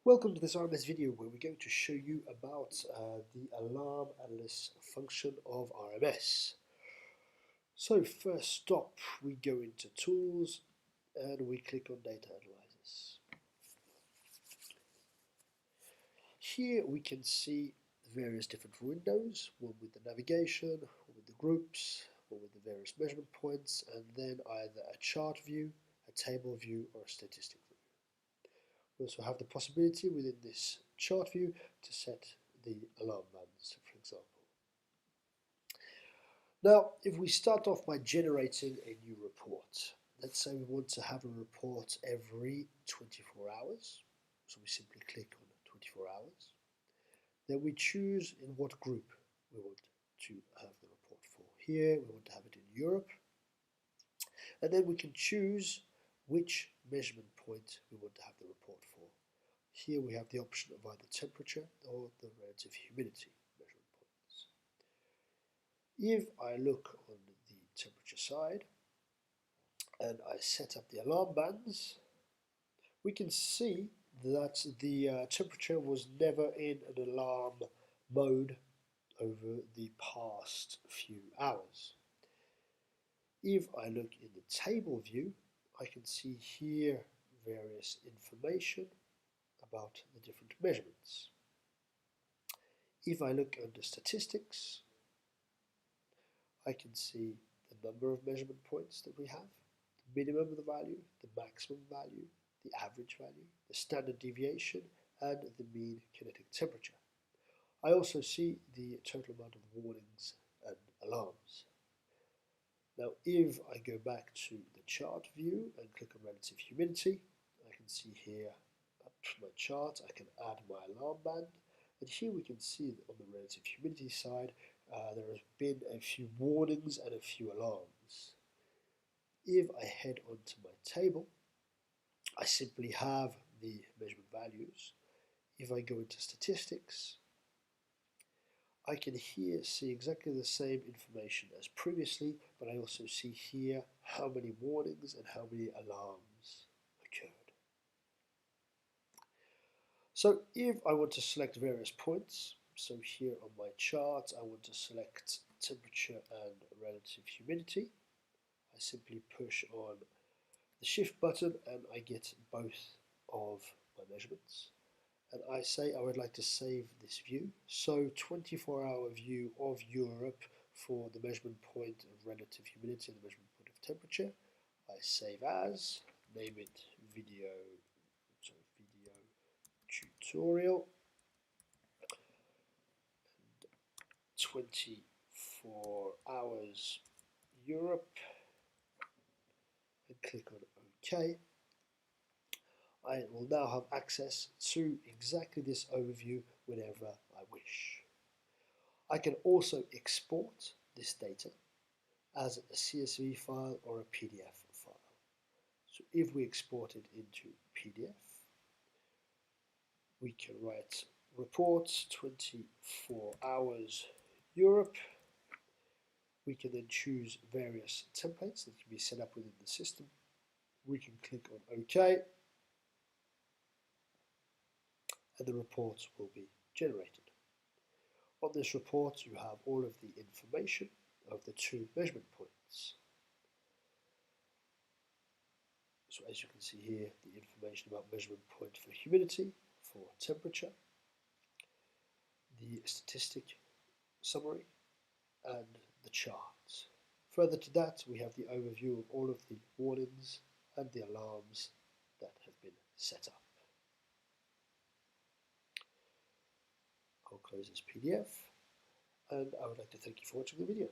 Welcome to this RMS video where we're going to show you about the alarm analysis function of RMS. So first stop, we go into Tools and we click on Data Analysis. Here we can see various different windows, one with the navigation, one with the groups, one with the various measurement points, and then either a chart view, a table view, or a statistic view. We also have the possibility within this chart view to set the alarm bands, for example. Now, if we start off by generating a new report, let's say we want to have a report every 24 hours, so we simply click on 24 hours. Then we choose in what group we want to have the report for. Here, we want to have it in Europe. And then we can choose which measurement point we want to have the report for. Here we have the option of either temperature or the relative humidity measurement points. If I look on the temperature side and I set up the alarm bands, we can see that the temperature was never in an alarm mode over the past few hours. If I look in the table view, I can see here various information about the different measurements. If I look under statistics, I can see the number of measurement points that we have, the minimum of the value, the maximum value, the average value, the standard deviation, and the mean kinetic temperature. I also see the total amount of warnings and alarms. Now, if I go back to the chart view and click on relative humidity, I can see here up my chart, I can add my alarm band, and here we can see that on the relative humidity side, there has been a few warnings and a few alarms. If I head onto my table, I simply have the measurement values. If I go into statistics, I can here see exactly the same information as previously, but I also see here how many warnings and how many alarms occurred. So if I want to select various points, so here on my chart I want to select temperature and relative humidity, I simply push on the shift button and I get both of my measurements. And I say I would like to save this view. So 24-hour view of Europe for the measurement point of relative humidity and the measurement point of temperature. I save as, name it video tutorial, and 24 hours Europe, and click on OK. I will now have access to exactly this overview whenever I wish. I can also export this data as a CSV file or a PDF file. So if we export it into PDF, we can write reports 24 hours Europe. We can then choose various templates that can be set up within the system. We can click on OK, and the report will be generated. On this report, you have all of the information of the two measurement points. So as you can see here, the information about measurement point for humidity, for temperature, the statistic summary, and the charts. Further to that, we have the overview of all of the warnings and the alarms that have been set up. I'll close this PDF, and I would like to thank you for watching the video.